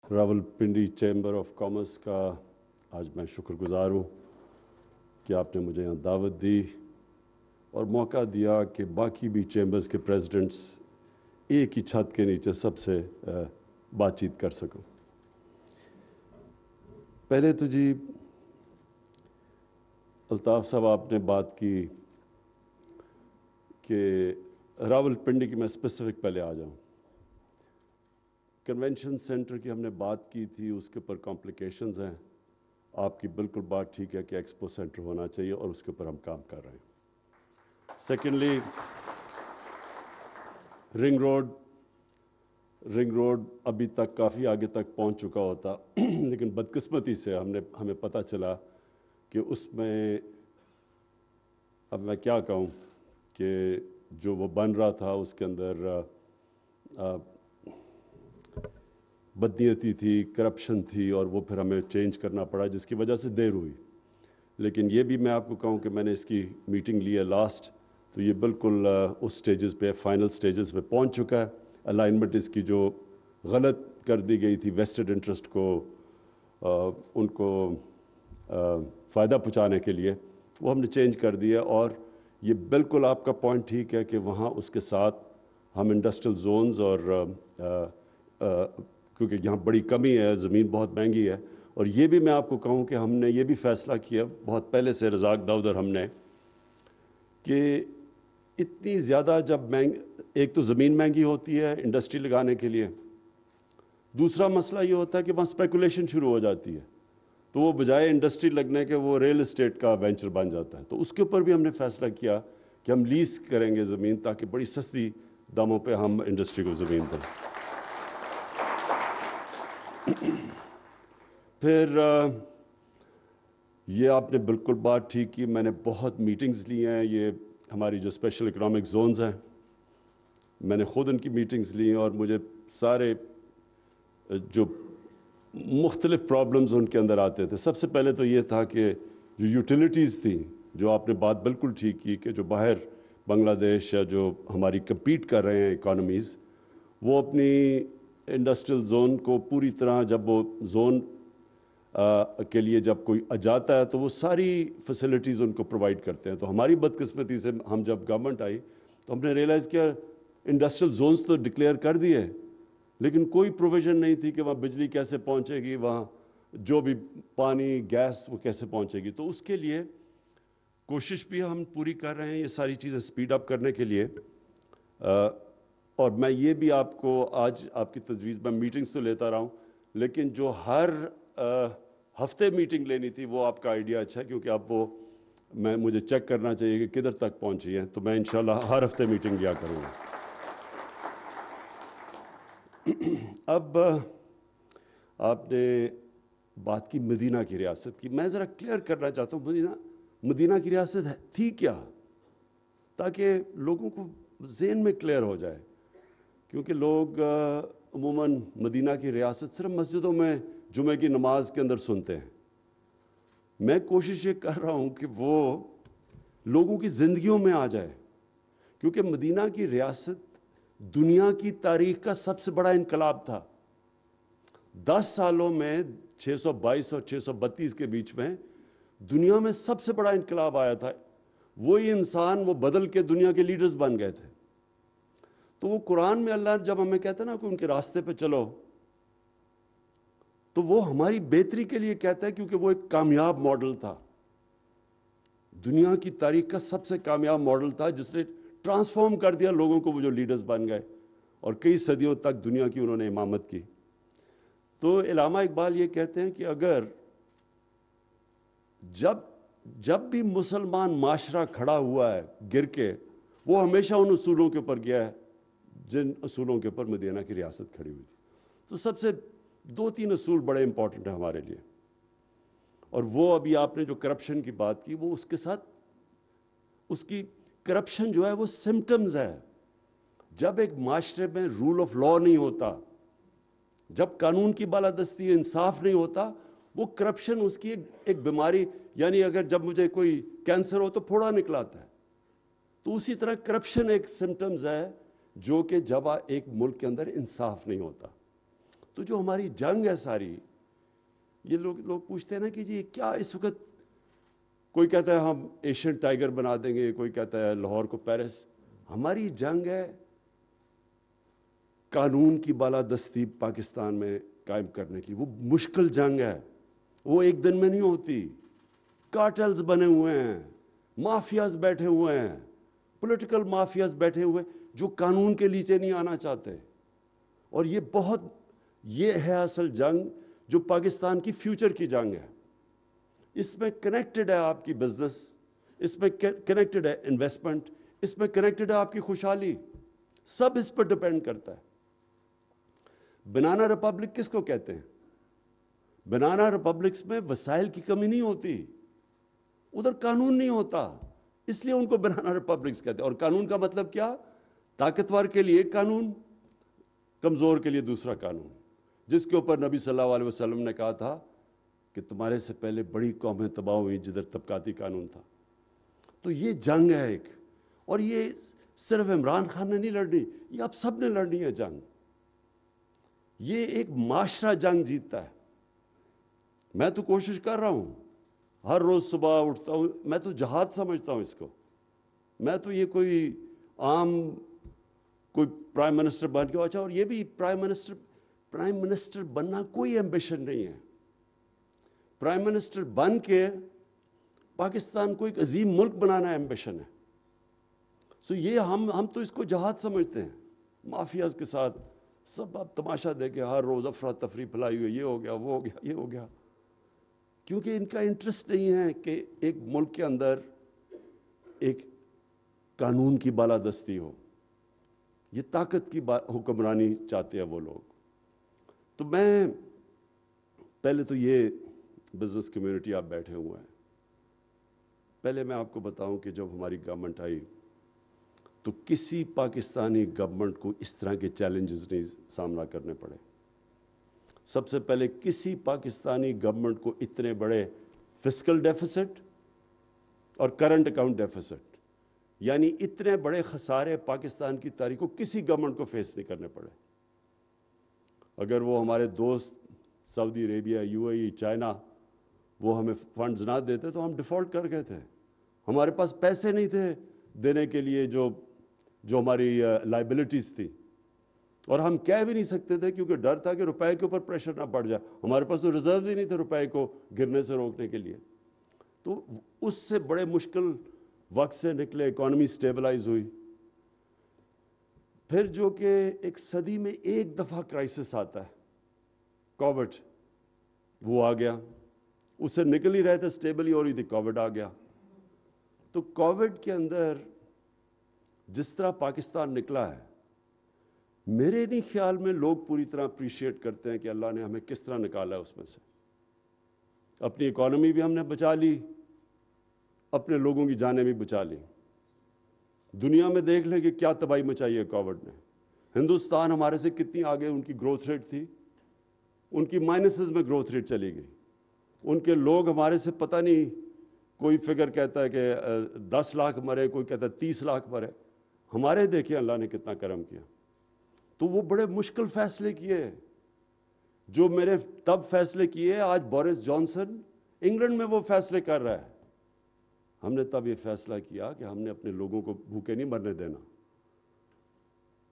Rawalpindi chamber of commerce का आज मैं शुक्रगुजार हूँ कि आपने मुझे यहाँ दावत दी और मौका दिया कि बाकी भी चैम्बर्स के प्रेसिडेंट्स एक ही छत के नीचे सबसे बातचीत कर सकूं। पहले तो जी अल्ताफ साहब आपने बात की कि रावलपिंडी की मैं स्पेसिफिक पहले आ जाऊं। कन्वेंशन सेंटर की हमने बात की थी, उसके ऊपर कॉम्प्लिकेशंस हैं। आपकी बिल्कुल बात ठीक है कि एक्सपो सेंटर होना चाहिए और उसके ऊपर हम काम कर रहे हैं। सेकेंडली, रिंग रोड अभी तक काफ़ी आगे तक पहुंच चुका होता लेकिन बदकिस्मती से हमें पता चला कि उसमें, अब मैं क्या कहूं, कि जो वो बन रहा था उसके अंदर बदनीयती थी, करप्शन थी और वो फिर हमें चेंज करना पड़ा, जिसकी वजह से देर हुई। लेकिन ये भी मैं आपको कहूं कि मैंने इसकी मीटिंग ली है लास्ट, तो ये बिल्कुल उस स्टेजेस पे, फाइनल स्टेजेस पे पहुंच चुका है। अलाइनमेंट इसकी जो गलत कर दी गई थी वेस्टेड इंटरेस्ट को उनको फ़ायदा पहुंचाने के लिए, वो हमने चेंज कर दिया। और ये बिल्कुल आपका पॉइंट ठीक है कि वहाँ उसके साथ हम इंडस्ट्रियल जोन्स और क्योंकि यहाँ बड़ी कमी है, ज़मीन बहुत महंगी है। और ये भी मैं आपको कहूँ कि हमने ये भी फैसला किया बहुत पहले से, रज़ाक दाऊद और हमने, कि इतनी ज़्यादा जब एक तो ज़मीन महंगी होती है इंडस्ट्री लगाने के लिए, दूसरा मसला ये होता है कि वहाँ स्पेकुलेशन शुरू हो जाती है, तो वो बजाय इंडस्ट्री लगने के वो रियल एस्टेट का वेंचर बन जाता है। तो उसके ऊपर भी हमने फैसला किया कि हम लीज करेंगे ज़मीन, ताकि बड़ी सस्ती दामों पे हम इंडस्ट्री को ज़मीन दें। फिर ये आपने बिल्कुल बात ठीक की, मैंने बहुत मीटिंग्स ली हैं। ये हमारी जो स्पेशल इकोनॉमिक जोन्स हैं, मैंने खुद उनकी मीटिंग्स ली और मुझे सारे जो मुख्तलिफ प्रॉब्लम्स उनके अंदर आते थे। सबसे पहले तो ये था कि जो यूटिलिटीज़ थी, जो आपने बात बिल्कुल ठीक की कि जो बाहर बांग्लादेश या जो हमारी कम्पीट कर रहे हैं इकॉनमीज़, वो अपनी इंडस्ट्रियल जोन को पूरी तरह, जब वो जोन के लिए जब कोई जाता है तो वो सारी फैसिलिटीज़ उनको प्रोवाइड करते हैं। तो हमारी बदकिस्मती से हम जब गवर्नमेंट आई तो हमने रियलाइज़ किया इंडस्ट्रियल जोन्स तो डिक्लेयर कर दिए, लेकिन कोई प्रोविज़न नहीं थी कि वहाँ बिजली कैसे पहुँचेगी, वहाँ जो भी पानी गैस वो कैसे पहुँचेगी। तो उसके लिए कोशिश भी हम पूरी कर रहे हैं ये सारी चीज़ें स्पीड अप करने के लिए। और मैं ये भी आपको आज आपकी तजवीज़ में मीटिंग्स तो लेता रहा हूँ, लेकिन जो हर हफ्ते मीटिंग लेनी थी वो आपका आइडिया अच्छा है, क्योंकि आप वो मुझे चेक करना चाहिए कि किधर तक पहुँची है। तो मैं इंशाल्लाह हर हफ्ते मीटिंग लिया करूँगा। अब आपने बात की मदीना की रियासत की, मैं ज़रा क्लियर करना चाहता हूँ मदीना की रियासत थी क्या, ताकि लोगों को ज़हन में क्लियर हो जाए। क्योंकि लोग अमूमन मदीना की रियासत सिर्फ मस्जिदों में जुमे की नमाज के अंदर सुनते हैं। मैं कोशिश ये कर रहा हूँ कि वो लोगों की ज़िंदगियों में आ जाए, क्योंकि मदीना की रियासत दुनिया की तारीख का सबसे बड़ा इनकलाब था। 10 सालों में 622 और 632 के बीच में दुनिया में सबसे बड़ा इनकलाब आया था। वही इंसान वो बदल के दुनिया के लीडर्स बन गए थे। तो वो कुरान में अल्लाह जब हमें कहता है ना कि उनके रास्ते पे चलो, तो वो हमारी बेहतरी के लिए कहता है, क्योंकि वो एक कामयाब मॉडल था, दुनिया की तारीख का सबसे कामयाब मॉडल था, जिसने ट्रांसफॉर्म कर दिया लोगों को, वो जो लीडर्स बन गए और कई सदियों तक दुनिया की उन्होंने इमामत की। तो इलामा इकबाल ये कहते हैं कि अगर जब भी मुसलमान माशरा खड़ा हुआ है गिर के, वो हमेशा उन उसूलों के ऊपर गया है जिन असूलों के ऊपर मदीना की रियासत खड़ी हुई थी। तो सबसे 2-3 असूल बड़े इंपॉर्टेंट हैं हमारे लिए। और वो अभी आपने जो करप्शन की बात की, वो उसके साथ उसकी करप्शन जो है वो सिम्टम्स है। जब एक माशरे में रूल ऑफ लॉ नहीं होता, जब कानून की बालादस्ती, इंसाफ नहीं होता, वो करप्शन उसकी एक बीमारी, यानी अगर जब मुझे कोई कैंसर हो तो फोड़ा निकलाता है, तो उसी तरह करप्शन एक सिम्टम्स है जो कि जब एक मुल्क के अंदर इंसाफ नहीं होता। تو جو ہماری جنگ ہے ساری، یہ لوگ پوچھتے ہیں نا کہ جی کیا اس وقت، کوئی کہتا ہے ہم ایشین ٹائیگر بنا دیں گے، کوئی کہتا ہے لاہور کو پیرس. ہماری جنگ ہے قانون کی بالادستی پاکستان میں قائم کرنے کی. وہ مشکل جنگ ہے، وہ ایک دن میں نہیں ہوتی. کارٹلز بنے ہوئے ہیں، مافیاز بیٹھے ہوئے ہیں، پولیٹیکل مافیاز بیٹھے ہوئے جو قانون کے نیچے نہیں آنا چاہتے. اور یہ ہے اصل جنگ جو پاکستان کی فیوچر کی جنگ ہے. اس میں کنیکٹڈ ہے آپ کی بزنس، اس میں کنیکٹڈ ہے انویسٹمنٹ، اس میں کنیکٹڈ ہے آپ کی خوشحالی. سب اس پر ڈپینڈ کرتا ہے. بنانا ریپبلک کس کو کہتے ہیں؟ بنانا ریپبلکس میں وسائل کی کمی نہیں ہوتی، ادھر قانون نہیں ہوتا، اس لیے ان کو بنانا ریپبلکس کہتے ہیں. اور قانون کا مطلب کیا؟ طاقتور کے لیے ایک قانون، کمزور کے لیے دوسرا قانون. جس کے اوپر نبی صلی اللہ علیہ وسلم نے کہا تھا کہ تمہارے سے پہلے بڑی قومیں تباہ ہوئیں جدھر طبقاتی قانون تھا. تو یہ جنگ ہے ایک، اور یہ صرف عمران خان نے نہیں لڑنی، یہ اب سب نے لڑنی ہے جنگ. یہ ایک معاشرہ جنگ جیتتا ہے. میں تو کوشش کر رہا ہوں، ہر روز صبح اٹھتا ہوں، میں تو جہاد سمجھتا ہوں اس کو. میں تو یہ کوئی عام کوئی پرائم منسٹر بن کے، اچھا، اور یہ بھی پرائم منسٹر بننا کوئی ایمبیشن نہیں ہے. پرائم منسٹر بن کے پاکستان کو ایک عظیم ملک بنانا ایمبیشن ہے. سو یہ ہم تو اس کو جہاد سمجھتے ہیں. مافیاز کے ساتھ سب آپ تماشا دیکھیں، ہر روز افراتفری پھیلائی ہوئی، یہ ہو گیا، وہ ہو گیا، یہ ہو گیا. کیونکہ ان کا انٹرسٹ نہیں ہے کہ ایک ملک کے اندر ایک قانون کی بالادستی ہو. یہ طاقت کی حکمرانی چاہتے ہیں وہ لوگ. تو میں پہلے تو یہ بزنس کمیونٹی آپ بیٹھے ہوئے ہیں، پہلے میں آپ کو بتاؤں کہ جب ہماری گورنمنٹ آئی تو کسی پاکستانی گورنمنٹ کو اس طرح کے چیلنجز نہیں سامنا کرنے پڑے. سب سے پہلے کسی پاکستانی گورنمنٹ کو اتنے بڑے فسکل ڈیفیسٹ اور کرنٹ اکاؤنٹ ڈیفیسٹ، یعنی اتنے بڑے خسارے پاکستان کی تاریخ کو کسی گورنمنٹ کو فیس نہیں کرنے پڑے. اگر وہ ہمارے دوست Saudi Arabia, U A E, China, وہ ہمیں فنڈز نہ دیتے تو ہم ڈیفالٹ کر گئے تھے. ہمارے پاس پیسے نہیں تھے دینے کے لیے جو ہماری لائبلٹیز تھی. اور ہم کہہ بھی نہیں سکتے تھے کیونکہ ڈر تھا کہ روپے کے اوپر پریشر نہ پڑ جائے. ہمارے پاس تو ریزروز ہی نہیں تھے روپے کو گرنے سے روکنے کے لیے. تو اس سے بڑے مشکل وقت سے نکلے، اکانومی سٹیبلائز ہوئی. پھر جو کہ ایک صدی میں ایک دفعہ کرائسس آتا ہے، کووڈ، وہ آ گیا. اس سے نکل ہی رہے تھے، سٹیبل ہی ہو رہی تھی، کووڈ آ گیا. تو کووڈ کے اندر جس طرح پاکستان نکلا ہے، میرے نہیں خیال میں لوگ پوری طرح اپریشیٹ کرتے ہیں کہ اللہ نے ہمیں کس طرح نکالا ہے اس میں سے. اپنی اکانومی بھی ہم نے بچا لی، اپنے لوگوں کی جانیں بھی بچا لی. دنیا میں دیکھ لیں کہ کیا تباہی مچائی ہے کووڈ نے. ہندوستان ہمارے سے کتنی آگے ان کی گروتھ ریٹ تھی، ان کی مائنسز میں گروتھ ریٹ چلی گئی. ان کے لوگ ہمارے سے پتہ نہیں، کوئی فگر کہتا ہے کہ 10 لاکھ مرے، کوئی کہتا ہے 30 لاکھ مرے. ہمارے دیکھیں اللہ نے کتنا کرم کیا. تو وہ بڑے مشکل فیصلے کیے جو میرے تب فیصلے کیے، آج بورس جانسن انگلینڈ میں وہ فیصلے کر رہا ہے. ہم نے تب یہ فیصلہ کیا کہ ہم نے اپنے لوگوں کو بھوکے نہیں مرنے دینا.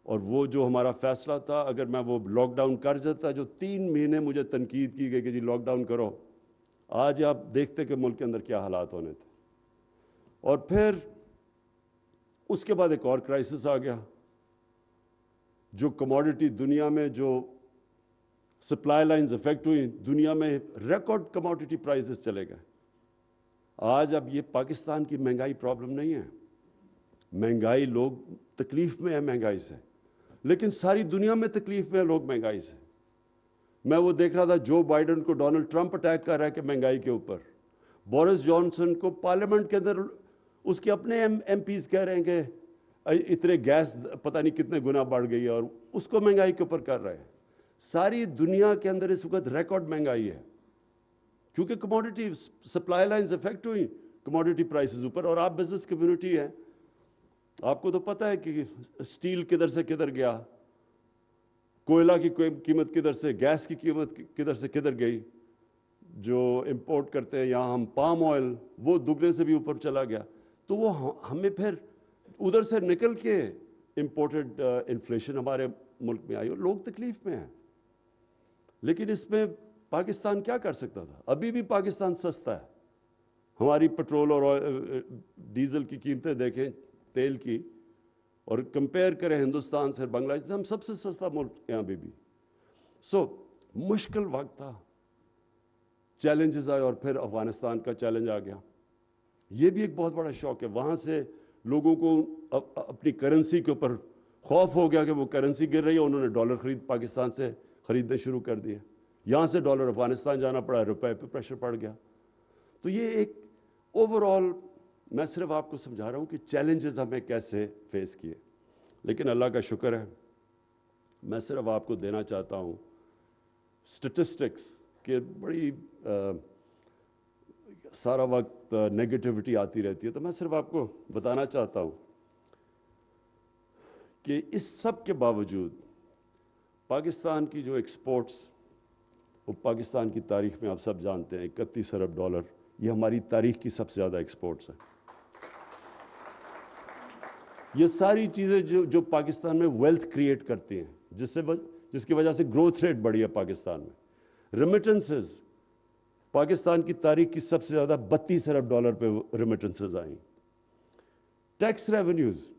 اور وہ جو ہمارا فیصلہ تھا، اگر میں وہ لاک ڈاؤن کر جاتا، جو 3 مہینے مجھے تنقید کی گئی کہ جی لاک ڈاؤن کرو، آج آپ دیکھتے کہ ملک کے اندر کیا حالات ہونے تھے. اور پھر اس کے بعد ایک اور کرائسس آ گیا، جو کموڈٹی دنیا میں جو سپلائی لائنز افیکٹ ہوئی، دنیا میں ریکارڈ کموڈٹی پرائسز چلے گئے. آج اب یہ پاکستان کی مہنگائی پرابلم نہیں ہے. مہنگائی، لوگ تکلیف میں ہیں مہنگائی سے، لیکن ساری دنیا میں تکلیف میں ہیں لوگ مہنگائی سے. میں وہ دیکھ رہا تھا، جو بائیڈن کو ڈونلڈ ٹرمپ اٹیک کر رہا ہے کہ مہنگائی کے اوپر، بورس جانسن کو پارلیمنٹ کے اندر اس کے اپنے ایم پیز کہہ رہے ہیں کہ اتنے گیس پتہ نہیں کتنے گنا بڑھ گئی ہے، اور اس کو مہنگائی کے اوپر کر رہے ہیں. ساری دنیا کے اندر اس وقت ریکارڈ مہنگائی ہے کیونکہ کموڈٹی سپلائی لائنز افیکٹ ہوئی، کموڈٹی پرائسز اوپر. اور آپ بزنس کمیونٹی ہیں، آپ کو تو پتہ ہے کہ سٹیل کدھر سے کدھر گیا. कोयला की कीमत किधर से, गैस की कीमत किधर से किधर गई, जो इंपोर्ट करते हैं यहाँ हम पाम ऑयल, वो दुगने से भी ऊपर चला गया। तो वो हमें फिर उधर से निकल के इंपोर्टेड इन्फ्लेशन हमारे मुल्क में आई और लोग तकलीफ में हैं। लेकिन इसमें पाकिस्तान क्या कर सकता था? अभी भी पाकिस्तान सस्ता है। हमारी पेट्रोल और डीजल की कीमतें देखें, तेल की, और कंपेयर करें हिंदुस्तान से, बांग्लादेश से, हम सबसे सस्ता मुल्क यहाँ भी। मुश्किल वक्त था, चैलेंजेस आए और फिर अफगानिस्तान का चैलेंज आ गया। ये भी एक बहुत बड़ा शौक है। वहां से लोगों को अपनी करेंसी के ऊपर खौफ हो गया कि वो करेंसी गिर रही है, उन्होंने डॉलर पाकिस्तान से खरीदने शुरू कर दिए। यहां से डॉलर अफगानिस्तान जाना पड़ा, रुपए पे प्रेशर पड़ गया। तो ये एक ओवरऑल, मैं सिर्फ आपको समझा रहा हूं कि चैलेंजेस हमें कैसे फेस किए। लेकिन अल्लाह का शुक्र है, मैं सिर्फ आपको देना चाहता हूं स्टैटिस्टिक्स के। बड़ी सारा वक्त नेगेटिविटी आती रहती है, तो मैं सिर्फ आपको बताना चाहता हूं कि इस सब के बावजूद पाकिस्तान की जो एक्सपोर्ट्स, वो पाकिस्तान की तारीख में आप सब जानते हैं 31 अरब डॉलर, ये हमारी तारीख की सबसे ज़्यादा एक्सपोर्ट्स हैं। ये सारी चीज़ें जो पाकिस्तान में वेल्थ क्रिएट करती हैं, जिसकी वजह से ग्रोथ रेट बढ़ी है पाकिस्तान में। रेमिटेंसेस, पाकिस्तान की तारीख की सबसे ज़्यादा 32 अरब डॉलर पे रेमिटेंसेस आई। टैक्स रेवेन्यूज,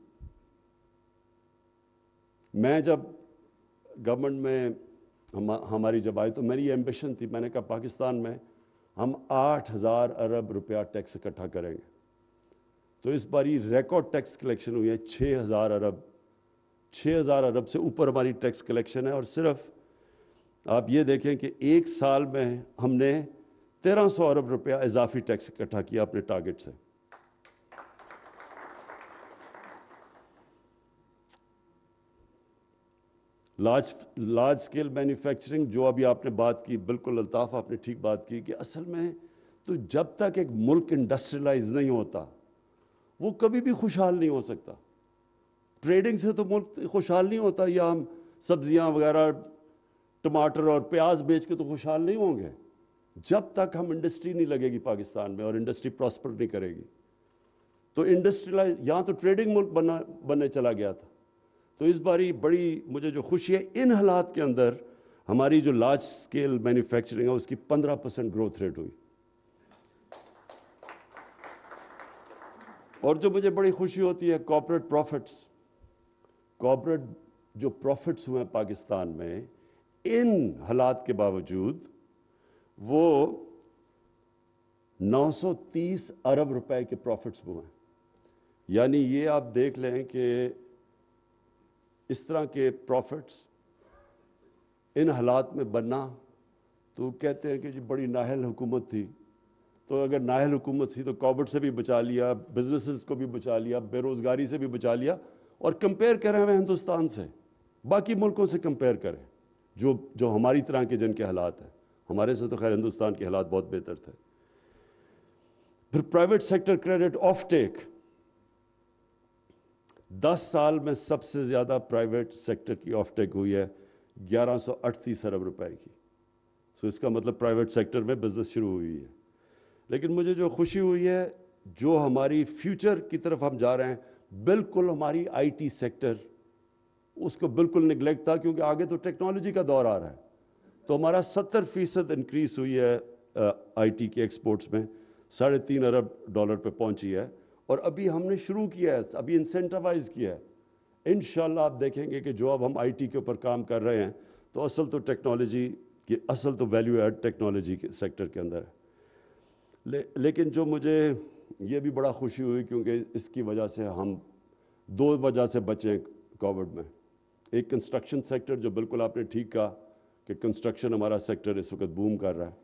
मैं जब गवर्नमेंट में हमारी जब आई तो मेरी एम्बिशन थी, मैंने कहा पाकिस्तान में हम 8,000 अरब रुपया टैक्स इकट्ठा करेंगे। तो इस बारी रिकॉर्ड टैक्स कलेक्शन हुई है 6,000 अरब। 6,000 अरब से ऊपर हमारी टैक्स कलेक्शन है। और सिर्फ आप ये देखें कि एक साल में हमने 1,300 अरब रुपया इजाफी टैक्स इकट्ठा किया अपने टारगेट से। लार्ज स्केल मैन्युफैक्चरिंग, जो अभी आपने बात की, बिल्कुल अल्ताफ आपने ठीक बात की कि असल में तो जब तक एक मुल्क इंडस्ट्रियलाइज नहीं होता, वो कभी भी खुशहाल नहीं हो सकता। ट्रेडिंग से तो मुल्क खुशहाल नहीं होता, या हम सब्जियां वगैरह, टमाटर और प्याज बेच के तो खुशहाल नहीं होंगे जब तक हम इंडस्ट्री नहीं लगेगी पाकिस्तान में और इंडस्ट्री प्रॉस्पर नहीं करेगी। तो इंडस्ट्रियलाइज, यहां तो ट्रेडिंग मुल्क बनने चला गया था। तो इस बारी बड़ी मुझे जो खुशी है, इन हालात के अंदर हमारी जो लार्ज स्केल मैन्युफैक्चरिंग है उसकी 15% ग्रोथ रेट हुई। और जो मुझे बड़ी खुशी होती है, कॉर्पोरेट प्रॉफिट्स, कॉर्पोरेट जो प्रॉफिट्स हुए हैं पाकिस्तान में, इन हालात के बावजूद वो 930 अरब रुपए के प्रॉफिट्स हुए हैं। यानी ये आप देख लें कि इस तरह के प्रॉफिट्स इन हालात में बनना, तो कहते हैं कि जी बड़ी नाहल हुकूमत थी। तो अगर नाहल हुकूमत थी तो कोविड से भी बचा लिया, बिजनेसेस को भी बचा लिया, बेरोजगारी से भी बचा लिया। और कंपेयर करें हमें हिंदुस्तान से, बाकी मुल्कों से कंपेयर करें जो हमारी तरह के जिनके हालात हैं, हमारे से तो खैर हिंदुस्तान के हालात बहुत बेहतर थे। फिर private sector credit off take, 10 साल में सबसे ज्यादा प्राइवेट सेक्टर की ऑफ टेक हुई है 1138 अरब रुपए की। तो इसका मतलब प्राइवेट सेक्टर में बिजनेस शुरू हुई है। लेकिन मुझे जो खुशी हुई है, जो हमारी फ्यूचर की तरफ हम जा रहे हैं, बिल्कुल हमारी आईटी सेक्टर, उसको बिल्कुल निगलेक्ट था, क्योंकि आगे तो टेक्नोलॉजी का दौर आ रहा है। तो हमारा 70% इंक्रीज हुई है आईटी के एक्सपोर्ट्स में, 3.5 अरब डॉलर पे पहुंची है। और अभी हमने शुरू किया है, अभी इंसेंटिवाइज किया है। इंशाल्लाह आप देखेंगे कि जो अब हम आईटी के ऊपर काम कर रहे हैं, तो असल तो टेक्नोलॉजी की, असल तो वैल्यू एड टेक्नोलॉजी के सेक्टर के अंदर है। लेकिन जो मुझे ये भी बड़ा खुशी हुई, क्योंकि इसकी वजह से हम 2 वजह से बचे कोविड में। एक कंस्ट्रक्शन सेक्टर, जो बिल्कुल आपने ठीक कहा कि कंस्ट्रक्शन हमारा सेक्टर इस वक्त बूम कर रहा है।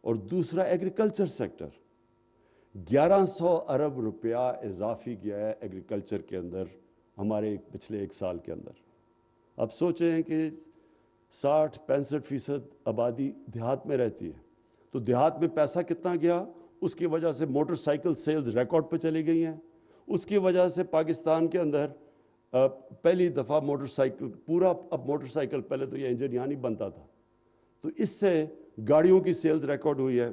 और दूसरा एग्रीकल्चर सेक्टर, 1100 अरब रुपया इजाफी किया है एग्रीकल्चर के अंदर हमारे पिछले 1 साल के अंदर। अब सोचें कि 60-65% आबादी देहात में रहती है, तो देहात में पैसा कितना गया, उसकी वजह से मोटरसाइकिल सेल्स रिकॉर्ड पर चली गई हैं। उसकी वजह से पाकिस्तान के अंदर پہلی دفعہ موٹر سائیکل پورا، اب موٹر سائیکل پہلے تو یہ انجن یہاں نہیں بنتا تھا، تو اس سے گاڑیوں کی سیلز ریکارڈ ہوئی ہے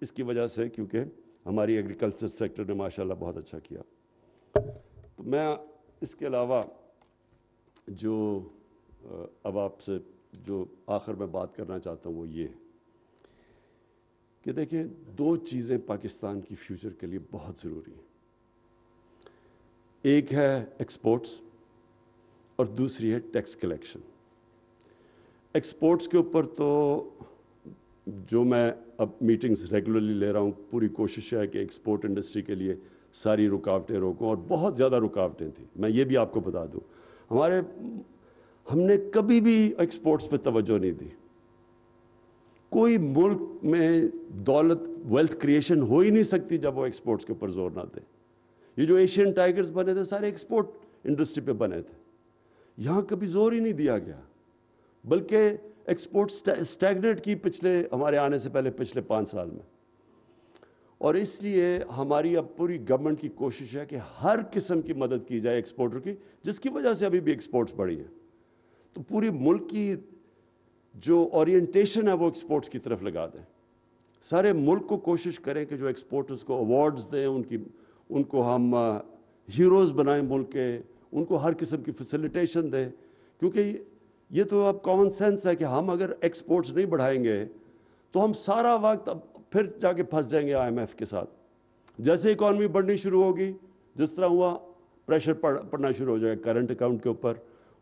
اس کی وجہ سے، کیونکہ ہماری ایگریکلچر سیکٹر نے ماشاءاللہ بہت اچھا کیا. تو میں اس کے علاوہ جو اب آپ سے جو آخر میں بات کرنا چاہتا ہوں وہ یہ کہ دیکھیں، دو چیزیں پاکستان کی فیوچر کے لیے بہت ضروری ہیں. ایک ہے ایکسپورٹس اور دوسری ہے ٹیکس کلیکشن. ایکسپورٹس کے اوپر تو جو میں اب میٹنگز ریگولرلی لے رہا ہوں، پوری کوشش ہے کہ ایکسپورٹ انڈسٹری کے لیے ساری رکاوٹیں روکوں، اور بہت زیادہ رکاوٹیں تھیں. میں یہ بھی آپ کو بتا دوں، ہم نے کبھی بھی ایکسپورٹس پہ توجہ نہیں دی. کوئی ملک میں دولت، ویلتھ کریشن ہو ہی نہیں سکتی جب وہ ایکسپورٹس کے اوپر زور نہ دے. یہ جو ایشین ٹائیگرز بنے تھے سارے ایکسپورٹ انڈسٹری پہ بنے تھے. یہاں کبھی زور ہی نہیں دیا گیا، بلکہ ایکسپورٹ سٹیگنیٹ کی ہمارے آنے سے پہلے پچھلے 5 سال میں. اور اس لیے ہماری اب پوری گورنمنٹ کی کوشش ہے کہ ہر قسم کی مدد کی جائے ایکسپورٹر کی، جس کی وجہ سے ابھی بھی ایکسپورٹس بڑھی ہیں. تو پوری ملک کی جو اورینٹیشن ہے وہ ایکسپورٹس کی طرف لگا دیں. سارے ملک کو کوشش کریں کہ جو ایکسپورٹرز کو ایوارڈز دیں، ان کو ہم ہیروز بنائیں ملک کے، ان کو ہر قسم کی فیسیلیٹیشن دیں. کیونکہ یہ تو اب کامن سینس ہے کہ ہم اگر ایکسپورٹس نہیں بڑھائیں گے تو ہم سارا وقت اب پھر جا کے پھنس جائیں گے IMF کے ساتھ. جیسے اکانومی بڑھنی شروع ہوگی، جس طرح ہوا، پریشر پڑنا شروع ہو جائے گا کرنٹ اکاؤنٹ کے اوپر،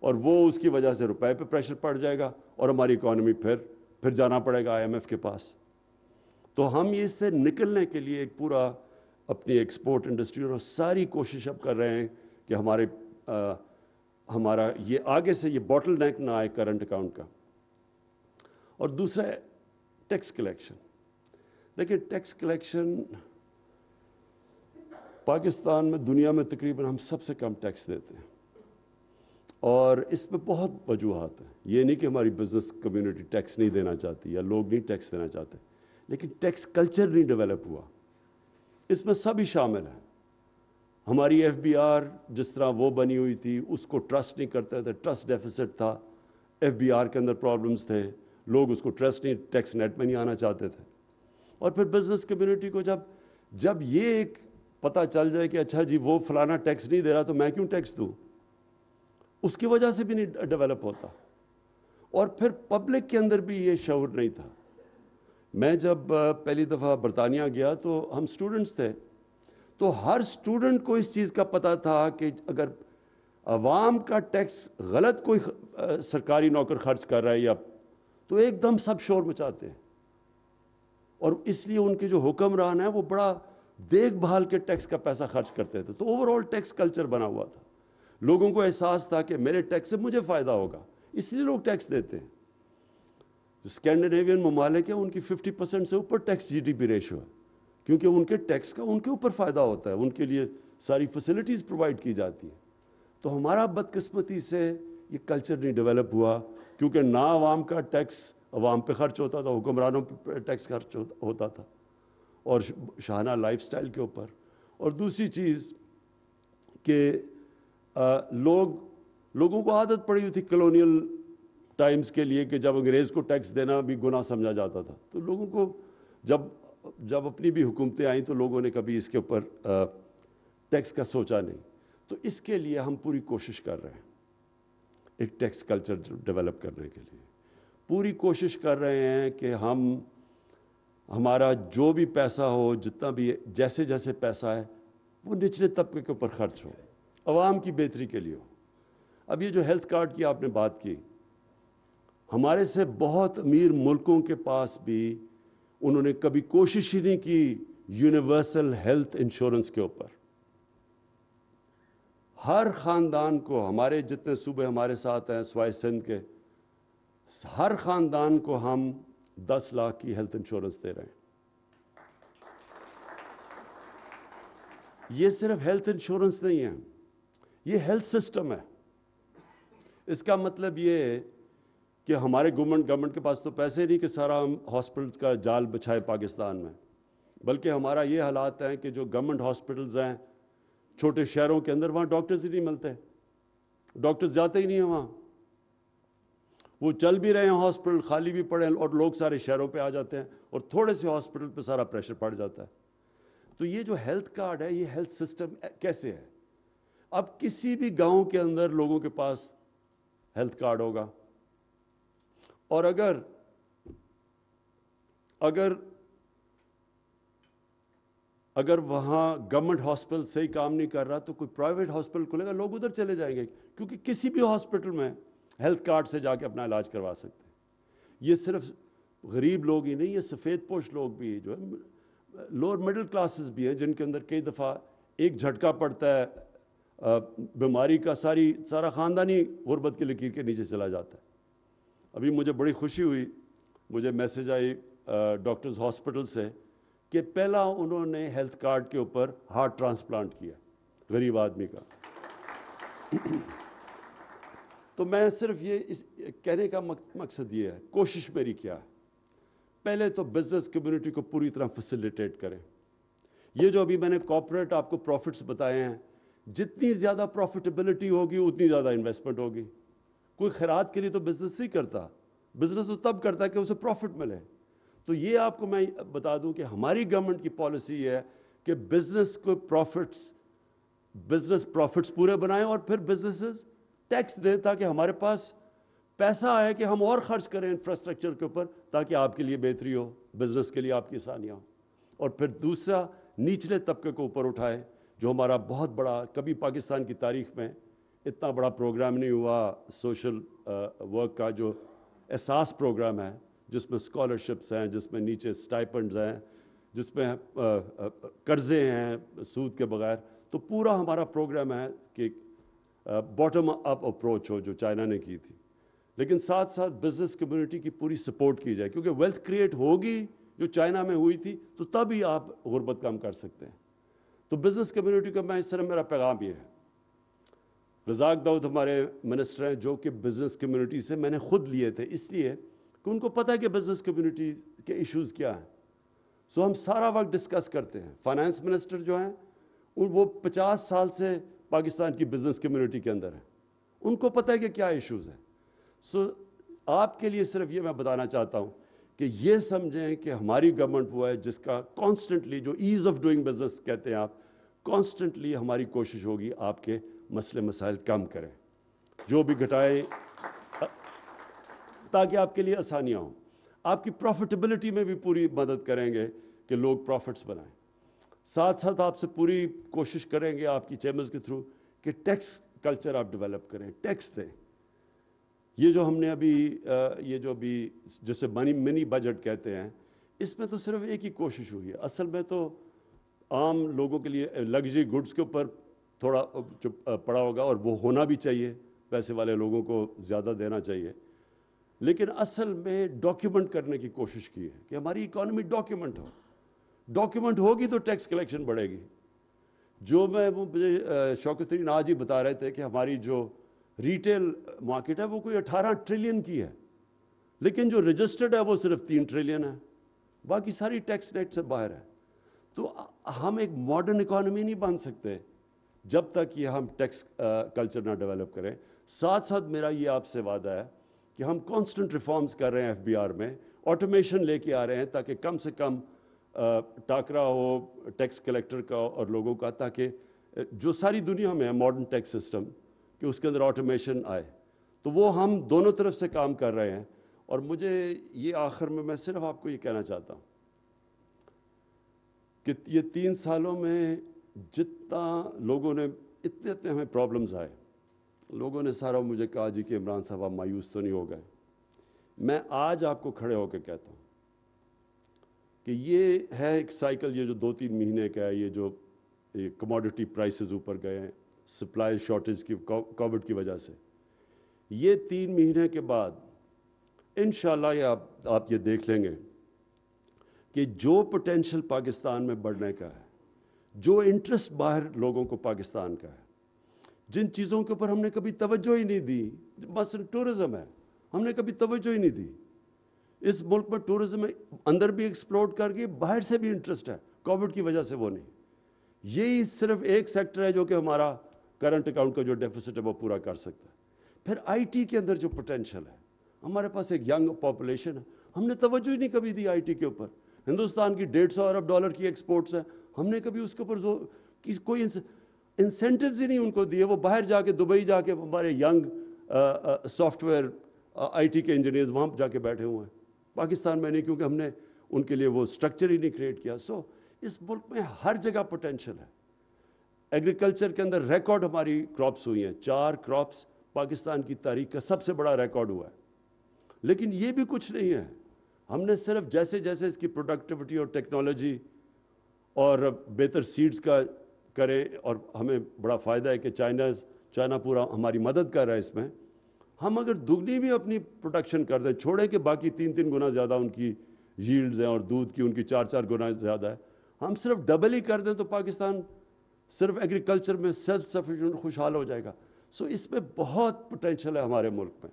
اور وہ اس کی وجہ سے روپے پہ پریشر پڑ جائے گا، اور ہماری اکانومی پھر جانا پڑے گا IMF کے پاس. تو ہم اس سے نکلنے کے لیے ایک پورا اپنی ایکسپورٹ انڈسٹری اور ساری کوشش اب کر رہے ہیں کہ ہمارا یہ آگے سے یہ باٹل نیک نہ آئے کرنٹ اکاؤنٹ کا. اور دوسرا ہے ٹیکس کلیکشن. دیکھیں، ٹیکس کلیکشن پاکستان میں دنیا میں تقریباً ہم سب سے کم ٹیکس دیتے ہیں، اور اس میں بہت وجوہات ہیں. یہ نہیں کہ ہماری بزنس کمیونٹی ٹیکس نہیں دینا چاہتی یا لوگ نہیں ٹیکس دینا چاہتے، لیکن ٹیکس کلچر نہیں ڈیولپ ہوا. اس میں سب ہی شامل ہیں. ہماری FBR جس طرح وہ بنی ہوئی تھی، اس کو ٹرسٹ نہیں کرتے تھے، ٹرسٹ ڈیفیسٹ تھا. FBR کے اندر پرابلمز تھے، لوگ اس کو ٹرسٹ نہیں، ٹیکس نیٹ میں نہیں آنا چاہتے تھے. اور پھر بزنس کمیونٹی کو جب یہ ایک پتہ چل جائے کہ اچھا جی وہ فلانا ٹیکس نہیں دے رہا تو میں کیوں ٹیکس دوں، اس کی وجہ سے بھی نہیں ڈیولپ ہوتا. اور پھر پبلک کے اندر بھی یہ شعور نہیں تھا. میں جب پہلی دفعہ برطانیہ گیا تو ہم سٹوڈنٹس تھے، تو ہر سٹوڈنٹ کو اس چیز کا پتہ تھا کہ اگر عوام کا ٹیکس غلط کوئی سرکاری نوکر خرچ کر رہا ہے یا تو ایک دم سب شور مچاتے ہیں. اور اس لیے ان کے جو حکمران ہیں وہ بڑا دیکھ بھال کے ٹیکس کا پیسہ خرچ کرتے تھے. تو اوور آل ٹیکس کلچر بنا ہوا تھا. لوگوں کو احساس تھا کہ میرے ٹیکس سے مجھے فائدہ ہوگا، اس لیے لوگ ٹیکس دیتے ہیں. جو اسکینڈینیوین ممالک ہیں ان کی 50% سے اوپر ٹیکس GDP ریشو ہے، کیونکہ ان کے ٹیکس کا ان کے اوپر فائدہ ہوتا ہے، ان کے لیے ساری فیسلٹیز پرووائڈ کی جاتی ہیں. تو ہمارا بدقسمتی سے یہ کلچر نہیں ڈیولپ ہوا، کیونکہ نہ عوام کا ٹیکس عوام پہ خرچ ہوتا تھا، حکمرانوں پہ ٹیکس خرچ ہوتا تھا، اور شاہانہ لائف سٹائل کے اوپر. اور دوسری چیز کہ لوگوں کو عادت پڑی ہوئی تھی کلونیل ٹائمز کے لیے کہ جب انگریز کو ٹیکس دینا بھی گناہ سمجھا جاتا تھا. تو لوگوں کو جب اپنی بھی حکومتیں آئیں تو لوگوں نے کبھی اس کے اوپر ٹیکس کا سوچا نہیں. تو اس کے لیے ہم پوری کوشش کر رہے ہیں ایک ٹیکس کلچر ڈیولپ کرنے کے لیے. پوری کوشش کر رہے ہیں کہ ہمارا جو بھی پیسہ ہو، جتنا بھی جیسے جیسے پیسہ ہے وہ نچلے طبقے کے اوپر خرچ ہو، عوام کی بہتری کے لیے ہو. اب یہ جو ہیلتھ کارڈ کی آپ نے بات کی، ہمارے سے بہت امیر ملکوں کے پاس بھی انہوں نے کبھی کوشش ہی نہیں کی یونیورسل ہیلتھ انشورنس کے اوپر. ہر خاندان کو، ہمارے جتنے صوبے ہمارے ساتھ ہیں سوائے سندھ کے، ہر خاندان کو ہم 10 لاکھ کی ہیلتھ انشورنس دے رہے ہیں. یہ صرف ہیلتھ انشورنس نہیں ہے، یہ ہیلتھ سسٹم ہے. اس کا مطلب یہ ہے کہ ہمارے گورنمنٹ کے پاس تو پیسے نہیں کہ سارا ہم ہاسپٹلز کا جال بچھائے پاکستان میں، بلکہ ہمارا یہ حالات ہیں کہ جو گورنمنٹ ہاسپٹلز ہیں چھوٹے شہروں کے اندر، وہاں ڈاکٹرز ہی نہیں ملتے. डॉक्टर्स जाते ही नहीं हैं वहाँ, वो चल भी रहे हैं, हॉस्पिटल खाली भी पड़े हैं और लोग सारे शहरों पे आ जाते हैं और थोड़े से हॉस्पिटल पे सारा प्रेशर पड़ जाता है। तो ये जो हेल्थ कार्ड है, ये हेल्थ सिस्टम कैसे है? अब किसी भी गांव के अंदर लोगों के पास हेल्थ कार्ड होगा, और अगर अगर अगर वहां गवर्नमेंट हॉस्पिटल सही काम नहीं कर रहा तो कोई प्राइवेट हॉस्पिटल खुलेगा, लोग उधर चले जाएंगे, क्योंकि किसी भी हॉस्पिटल में हेल्थ कार्ड से जाके अपना इलाज करवा सकते हैं। ये सिर्फ गरीब लोग ही नहीं, ये सफ़ेद पोश लोग भी जो है, लोअर मिडिल क्लासेस भी हैं, जिनके अंदर कई दफ़ा एक झटका पड़ता है बीमारी का, सारा ख़ानदानी गुर्बत की लकीर के नीचे चला जाता है। अभी मुझे बड़ी खुशी हुई, मुझे मैसेज आई डॉक्टर्स हॉस्पिटल से कि पहला उन्होंने हेल्थ कार्ड के ऊपर हार्ट ट्रांसप्लांट किया गरीब आदमी का। तो मैं सिर्फ ये कहने का मकसद ये है, कोशिश मेरी क्या है, पहले तो बिजनेस कम्युनिटी को पूरी तरह फैसिलिटेट करें। ये जो अभी मैंने कॉर्पोरेट आपको प्रॉफिट्स बताए हैं, जितनी ज़्यादा प्रॉफिटेबिलिटी होगी उतनी ज़्यादा इन्वेस्टमेंट होगी। कोई खैरात के लिए तो बिजनेस नहीं करता, बिजनेस तो तब करता है कि उसे प्रॉफिट मिले। तो ये आपको मैं बता दूं कि हमारी गवर्नमेंट की पॉलिसी है कि बिजनेस प्रॉफिट्स पूरे बनाएं और फिर बिजनेसेस टैक्स दें, ताकि हमारे पास पैसा आए कि हम और खर्च करें इंफ्रास्ट्रक्चर के ऊपर, ताकि आपके लिए बेहतरी हो, बिजनेस के लिए आपकी आसानियां हो। और फिर दूसरा, निचले तबके को ऊपर उठाए, जो हमारा बहुत बड़ा, कभी पाकिस्तान की तारीख में इतना बड़ा प्रोग्राम नहीं हुआ सोशल वर्क का, जो एहसास प्रोग्राम है, जिसमें स्कॉलरशिप्स हैं, जिसमें नीचे स्टाइपेंड्स हैं, जिसमें कर्जे हैं सूद के बगैर। तो पूरा हमारा प्रोग्राम है कि बॉटम अप अप्रोच हो, जो चाइना ने की थी, लेकिन साथ साथ बिजनेस कम्युनिटी की पूरी सपोर्ट की जाए, क्योंकि वेल्थ क्रिएट होगी जो चाइना में हुई थी, तो तब ही आप गुर्बत कम कर सकते हैं। तो बिजनेस कम्युनिटी का मैं इस तरह, मेरा पैगाम ये है। रज़ाक दाऊद हमारे मिनिस्टर हैं, जो कि बिजनेस कम्युनिटी से मैंने खुद लिए थे, इसलिए कि उनको पता है कि बिजनेस कम्युनिटी के इश्यूज़ क्या हैं। सो हम सारा वक्त डिस्कस करते हैं। फाइनेंस मिनिस्टर जो हैं, वो 50 साल से पाकिस्तान की बिजनेस कम्युनिटी के अंदर हैं, उनको पता है कि क्या इश्यूज़ हैं। सो आपके लिए सिर्फ ये मैं बताना चाहता हूं कि ये समझें कि हमारी गवर्नमेंट वो है जिसका कॉन्स्टेंटली, जो ईज ऑफ डूइंग बिजनेस कहते हैं आप, कॉन्स्टेंटली हमारी कोशिश होगी आपके मसले मसाइल कम करें, जो भी घटाएं, ताकि आपके लिए आसानियां हों। आपकी प्रॉफिटेबिलिटी में भी पूरी मदद करेंगे कि लोग प्रॉफिट्स बनाएं। साथ साथ आपसे पूरी कोशिश करेंगे आपकी चैम्बर्स के थ्रू कि टैक्स कल्चर आप डेवलप करें, टैक्स दें। ये जो हमने अभी ये जो अभी जैसे मिनी बजट कहते हैं, इसमें तो सिर्फ एक ही कोशिश हुई है। असल में तो आम लोगों के लिए लग्जरी गुड्स के ऊपर थोड़ा पड़ा होगा, और वो होना भी चाहिए, पैसे वाले लोगों को ज़्यादा देना चाहिए, लेकिन असल में डॉक्यूमेंट करने की कोशिश की है कि हमारी इकॉनमी डॉक्यूमेंट हो। डॉक्यूमेंट होगी तो टैक्स कलेक्शन बढ़ेगी। जो मुझे शौकत तरीन आज ही बता रहे थे कि हमारी जो रिटेल मार्केट है वो कोई 18 ट्रिलियन की है, लेकिन जो रजिस्टर्ड है वो सिर्फ 3 ट्रिलियन है, बाकी सारी टैक्स नेट से बाहर है। तो हम एक मॉडर्न इकॉनमी नहीं बन सकते जब तक ये हम टैक्स कल्चर ना डेवलप करें। साथ साथ मेरा ये आपसे वादा है कि हम कांस्टेंट रिफॉर्म्स कर रहे हैं, एफबीआर में ऑटोमेशन लेके आ रहे हैं, ताकि कम से कम टाकरा हो टैक्स कलेक्टर का और लोगों का, ताकि जो सारी दुनिया में है मॉडर्न टैक्स सिस्टम, कि उसके अंदर ऑटोमेशन आए। तो वो हम दोनों तरफ से काम कर रहे हैं। और मुझे ये आखिर में मैं सिर्फ आपको ये कहना चाहता हूँ कि ये 3 सालों में जितना लोगों ने, इतने हमें प्रॉब्लम्स आए, लोगों ने सारा मुझे कहा जी कि इमरान साहब आप मायूस तो नहीं हो गए। मैं आज आपको खड़े होकर कहता हूँ कि ये है एक साइकिल, ये जो 2-3 महीने का है, ये जो कमोडिटी प्राइसेस ऊपर गए हैं सप्लाई शॉर्टेज की, कोविड की वजह से, ये 3 महीने के बाद इंशाल्लाह आप ये देख लेंगे कि जो पोटेंशियल पाकिस्तान में बढ़ने का है, जो इंटरेस्ट बाहर लोगों को पाकिस्तान का है, जिन चीज़ों के ऊपर हमने कभी तवज्जो ही नहीं दी, मसलन टूरिज्म है, हमने कभी तवज्जो ही नहीं दी। इस मुल्क में टूरिज्म में अंदर भी एक्सप्लोर कर गई, बाहर से भी इंटरेस्ट है, कोविड की वजह से वो नहीं। यही सिर्फ एक सेक्टर है जो कि हमारा करंट अकाउंट का जो डेफिसिट है वो पूरा कर सकता है। फिर आईटी के अंदर जो पोटेंशियल है, हमारे पास एक यंग पॉपुलेशन है, हमने तवज्जो ही नहीं कभी दी आईटी के ऊपर। हिंदुस्तान की 150 अरब डॉलर की एक्सपोर्ट्स है, हमने कभी उसके ऊपर कोई इंसेंटिव्स ही नहीं उनको दिए। वो बाहर जाके दुबई जाके हमारे यंग सॉफ्टवेयर आईटी के इंजीनियर्स वहाँ जाके बैठे हुए हैं, पाकिस्तान में नहीं, क्योंकि हमने उनके लिए वो स्ट्रक्चर ही नहीं क्रिएट किया। सो इस मुल्क में हर जगह पोटेंशियल है। एग्रीकल्चर के अंदर रिकॉर्ड हमारी क्रॉप्स हुई हैं, 4 क्रॉप्स पाकिस्तान की तारीख का सबसे बड़ा रिकॉर्ड हुआ है। लेकिन ये भी कुछ नहीं है, हमने सिर्फ जैसे जैसे इसकी प्रोडक्टिविटी और टेक्नोलॉजी और बेहतर सीड्स का करें, और हमें बड़ा फ़ायदा है कि चाइना पूरा हमारी मदद कर रहा है इसमें। हम अगर दुगनी भी अपनी प्रोडक्शन कर दें, छोड़ें कि बाकी 3-3 गुना ज़्यादा उनकी यील्ड्स हैं और दूध की उनकी 4-4 गुना ज़्यादा है, हम सिर्फ डबल ही कर दें तो पाकिस्तान सिर्फ एग्रीकल्चर में सेल्फ सफिशिएंट खुशहाल हो जाएगा। सो इसमें बहुत पोटेंशियल है हमारे मुल्क में।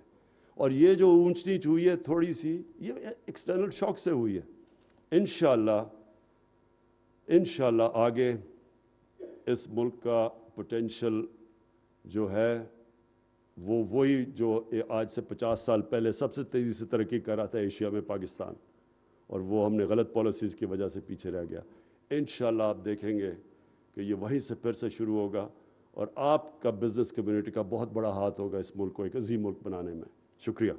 और ये जो ऊंच नीच हुई है थोड़ी सी, ये एक्सटर्नल शॉक से हुई है। इंशाल्लाह आगे इस मुल्क का पोटेंशियल जो है वो वही जो आज से 50 साल पहले सबसे तेज़ी से तरक्की कर रहा था एशिया में, पाकिस्तान, और वो हमने गलत पॉलिसीज़ की वजह से पीछे रह गया। इंशाल्लाह आप देखेंगे कि ये वहीं से फिर से शुरू होगा और आपका बिजनेस कम्युनिटी का बहुत बड़ा हाथ होगा इस मुल्क को एक अजीम मुल्क बनाने में। शुक्रिया।